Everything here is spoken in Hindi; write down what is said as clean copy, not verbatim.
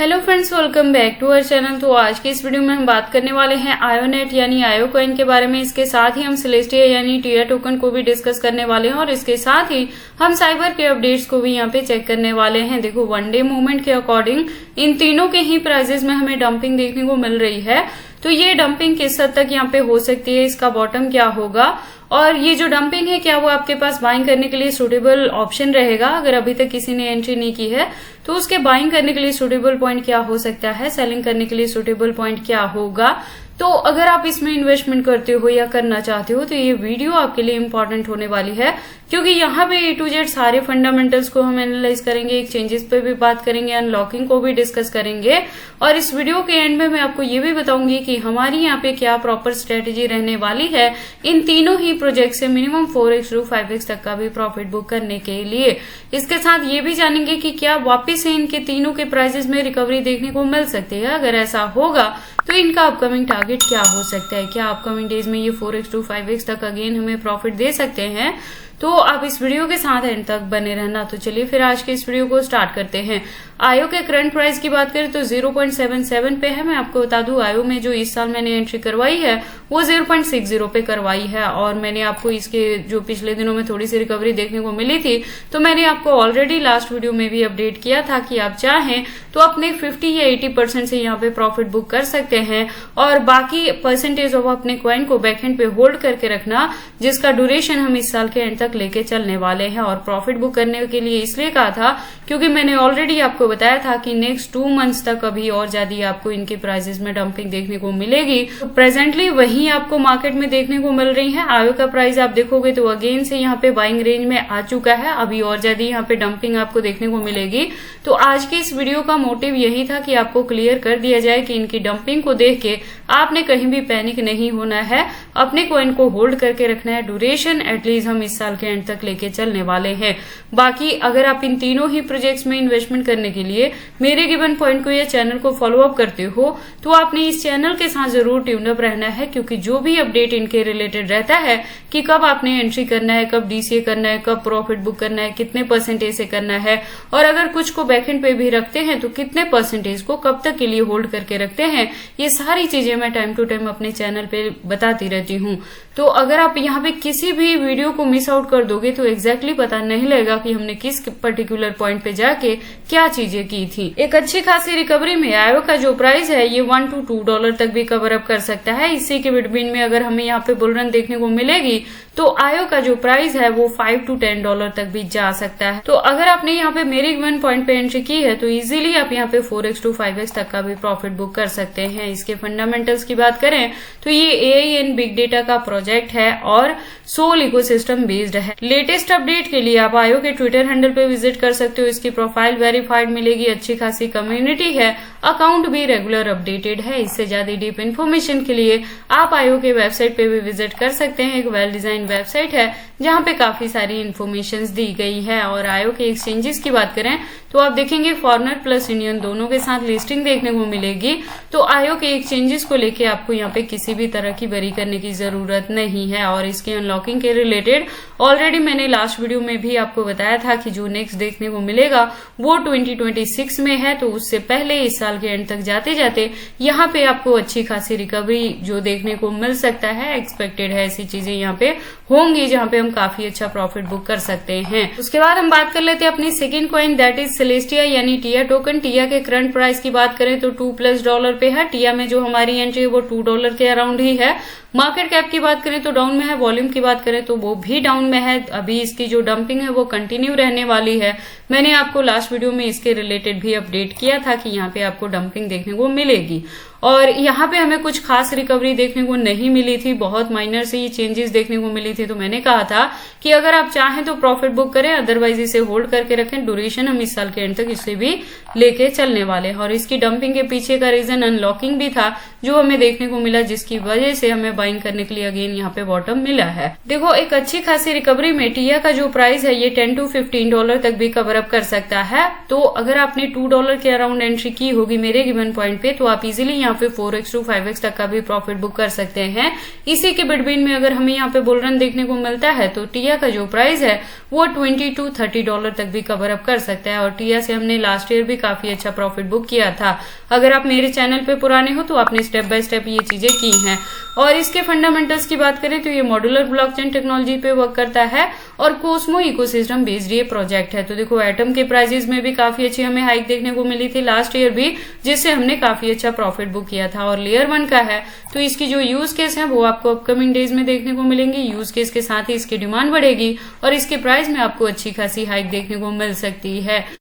Hello friends, welcome back to our channel. तो आज के इस वीडियो में हम बात करने वाले हैं आयोनेट यानी आयो कॉइन के बारे में। इसके साथ ही हम सेलेस्टिया यानी टिया टोकन को भी डिस्कस करने वाले हैं और इसके साथ ही हम साइबर के अपडेट्स को भी यहाँ पे चेक करने वाले हैं। देखो, वन डे मूवमेंट के अकॉर्डिंग इन तीनों के ही प्राइजेस में हमें डंपिंग देखने को मिल रही है। तो ये डंपिंग किस हद तक यहाँ पे हो सकती है, इसका बॉटम क्या होगा और ये जो डंपिंग है क्या वो आपके पास बाइंग करने के लिए सुटेबल ऑप्शन रहेगा। अगर अभी तक किसी ने एंट्री नहीं की है तो उसके बाइंग करने के लिए सुटेबल पॉइंट क्या हो सकता है, सेलिंग करने के लिए सुटेबल पॉइंट क्या होगा। तो अगर आप इसमें इन्वेस्टमेंट करते हो या करना चाहते हो तो ये वीडियो आपके लिए इम्पोर्टेंट होने वाली है, क्योंकि यहाँ पे A to Z सारे फंडामेंटल्स को हम एनालाइज करेंगे, एक्सचेंजेस पे भी बात करेंगे, अनलॉकिंग को भी डिस्कस करेंगे और इस वीडियो के एंड में मैं आपको ये भी बताऊंगी कि हमारी यहाँ पे क्या प्रॉपर स्ट्रेटेजी रहने वाली है इन तीनों ही प्रोजेक्ट से मिनिमम 4x to 5x तक का भी प्रॉफिट बुक करने के लिए। इसके साथ ये भी जानेंगे कि क्या वापिस से इनके तीनों के प्राइजेस में रिकवरी देखने को मिल सकती है। अगर ऐसा होगा तो इनका अपकमिंग टारगेट क्या हो सकता है, क्या अपकमिंग डेज में ये 4x to 5x तक अगेन हमें प्रॉफिट दे सकते हैं। तो आप इस वीडियो के साथ एंड तक बने रहना। तो चलिए फिर आज के इस वीडियो को स्टार्ट करते हैं। आयो के करंट प्राइस की बात करें तो 0.77 पे है। मैं आपको बता दूं, आयो में जो इस साल मैंने एंट्री करवाई है वो 0.60 पे करवाई है और मैंने आपको इसके जो पिछले दिनों में थोड़ी सी रिकवरी देखने को मिली थी तो मैंने आपको ऑलरेडी लास्ट वीडियो में भी अपडेट किया था कि आप चाहें तो अपने 50 या 80% से यहाँ पे प्रॉफिट बुक कर सकते हैं और बाकी परसेंटेज ऑफ अपने कॉइन को बैकएंड पे होल्ड करके रखना, जिसका ड्यूरेशन हम इस साल के एंड तक लेके चलने वाले हैं। और प्रॉफिट बुक करने के लिए इसलिए कहा था क्योंकि मैंने ऑलरेडी आपको बताया था कि नेक्स्ट 2 मंथ्स तक अभी और ज्यादा आपको इनके प्राइजेस में डंपिंग देखने को मिलेगी। तो प्रेजेंटली वही आपको मार्केट में देखने को मिल रही है। आयो का प्राइस आप देखोगे तो अगेन से यहाँ पे बाइंग रेंज में आ चुका है, अभी और ज्यादा यहाँ पे डंपिंग आपको देखने को मिलेगी। तो आज की इस वीडियो का मोटिव यही था कि आपको क्लियर कर दिया जाए कि इनकी डंपिंग को देख के आपने कहीं भी पैनिक नहीं होना है, अपने कॉइन को होल्ड करके रखना है। ड्यूरेशन एटलीस्ट हम इस साल के एंड तक लेके चलने वाले हैं। बाकी अगर आप इन तीनों ही प्रोजेक्ट्स में इन्वेस्टमेंट करने के लिए मेरे गिवन पॉइंट को या चैनल को फॉलो अप करते हो तो आपने इस चैनल के साथ जरूर ट्यून अप रहना है, क्योंकि जो भी अपडेट इनके रिलेटेड रहता है कि कब आपने एंट्री करना है, कब डीसीए करना है, कब प्रॉफिट बुक करना है, कितने परसेंटेज से करना है और अगर कुछ को बैकएंड पे भी रखते हैं तो कितने परसेंटेज को कब तक के लिए होल्ड करके रखते हैं, ये सारी चीजें मैं टाइम टू टाइम अपने चैनल पे बताती रहती हूँ। तो अगर आप यहाँ पे किसी भी वीडियो को मिस आउट कर दोगे तो एग्जैक्टली पता नहीं लगेगा कि हमने किस पर्टिकुलर पॉइंट पे जाके क्या चीजें की थी। एक अच्छी खासी रिकवरी में आयो का जो प्राइस है ये $1 to $2 तक भी कवर अप कर सकता है। इसी के बिटवीन में अगर हमें यहाँ पे बुल रन देखने को मिलेगी तो आयो का जो प्राइस है वो $5 to $10 तक भी जा सकता है। तो अगर आपने यहाँ पे मेरे गिवन पॉइंट पे एंट्री की है तो इजीली आप यहाँ पे 4x to 5x तक का भी प्रॉफिट बुक कर सकते हैं। इसके फंडामेंटल्स की बात करें तो ये AI एंड बिग डेटा का प्रोजेक्ट है और सोल इकोसिस्टम बेस्ड है। लेटेस्ट अपडेट के लिए आप आयो के ट्विटर हैंडल पे विजिट कर सकते हो। इसकी प्रोफाइल वेरीफाइड मिलेगी, अच्छी खासी कम्युनिटी है, अकाउंट भी रेगुलर अपडेटेड है। इससे ज्यादा डीप इन्फॉर्मेशन के लिए आप आयो के वेबसाइट पे भी विजिट कर सकते हैं। एक वेल डिजाइन वेबसाइट है जहाँ पे काफी सारी इन्फॉर्मेशन दी गई है। और आयो के एक्सचेंजेस की बात करें तो आप देखेंगे फॉरेनर प्लस इंडियन दोनों के साथ लिस्टिंग देखने को मिलेगी। तो आयो के एक्सचेंजेस को लेके आपको यहाँ पे किसी भी तरह की वरी करने की जरूरत नहीं है। और इसके अनलॉकिंग के रिलेटेड ऑलरेडी मैंने लास्ट वीडियो में भी आपको बताया था कि जो नेक्स्ट देखने को मिलेगा वो 2026 में है। तो उससे पहले इस साल के एंड तक जाते जाते यहाँ पे आपको अच्छी खासी रिकवरी जो देखने को मिल सकता है, एक्सपेक्टेड है ऐसी चीजें यहाँ पे होंगी जहाँ पे हम काफी अच्छा प्रॉफिट बुक कर सकते हैं। उसके बाद हम बात कर लेते हैं अपनी second coin, that is Celestia यानी टिया टोकन। टिया के करंट प्राइस की बात करें तो $2+ पे है। टिया में जो हमारी एंट्री है वो $2 के अराउंड ही है। मार्केट कैप की बात करें तो डाउन में है, वॉल्यूम की बात करें तो वो भी डाउन में है। अभी इसकी जो डंपिंग है वो कंटिन्यू रहने वाली है। मैंने आपको लास्ट वीडियो में इसके रिलेटेड भी अपडेट किया था कि यहाँ पे आपको डंपिंग देखने को मिलेगी और यहाँ पे हमें कुछ खास रिकवरी देखने को नहीं मिली थी, बहुत माइनर से ही चेंजेस देखने को मिली थी। तो मैंने कहा था कि अगर आप चाहें तो प्रॉफिट बुक करें, अदरवाइज इसे होल्ड करके रखें। ड्यूरेशन हम इस साल के एंड तक इसे भी लेके चलने वाले हैं। और इसकी डंपिंग के पीछे का रीजन अनलॉकिंग भी था जो हमें देखने को मिला, जिसकी वजह से हमें बाइंग करने के लिए अगेन यहाँ पे बॉटम मिला है। देखो, एक अच्छी खासी रिकवरी में टिया का जो प्राइस है ये $10 to $15 तक भी कवर अप कर सकता है। तो अगर आपने $2 के अराउंड एंट्री की होगी मेरे गिवन पॉइंट पे तो आप इजिली यहाँ यहाँ पे 4x to 5x तक का भी प्रॉफिट बुक कर सकते हैं। इसी के बिटवीन में अगर हमें यहाँ पे बुल रन देखने को मिलता है तो टिया का जो प्राइस है वो $20 to $30 तक भी कवर अप कर सकता है और टिया से हमने लास्ट ईयर भी काफी अच्छा प्रॉफिट बुक किया था। अगर आप मेरे चैनल पे पुराने हो तो आपने स्टेप बाय स्टेप ये चीजें की हैं। और इसके फंडामेंटल्स की बात करें तो ये मॉड्यूलर ब्लॉकचेन टेक्नोलॉजी पे वर्क करता है और कोस्मो इकोसिस्टम बेस्ड ये प्रोजेक्ट है। तो देखो एटम के प्राइसेस में भी काफी अच्छी हमें हाइक देखने को मिली थी लास्ट ईयर भी, जिससे हमने काफी अच्छा प्रॉफिट बुक किया था। और लेयर 1 का है तो इसकी जो यूज केस है वो आपको अपकमिंग डेज में देखने को मिलेंगे। यूज केस के साथ ही इसकी डिमांड बढ़ेगी और इसके प्राइस में आपको अच्छी खासी हाइक देखने को मिल सकती है।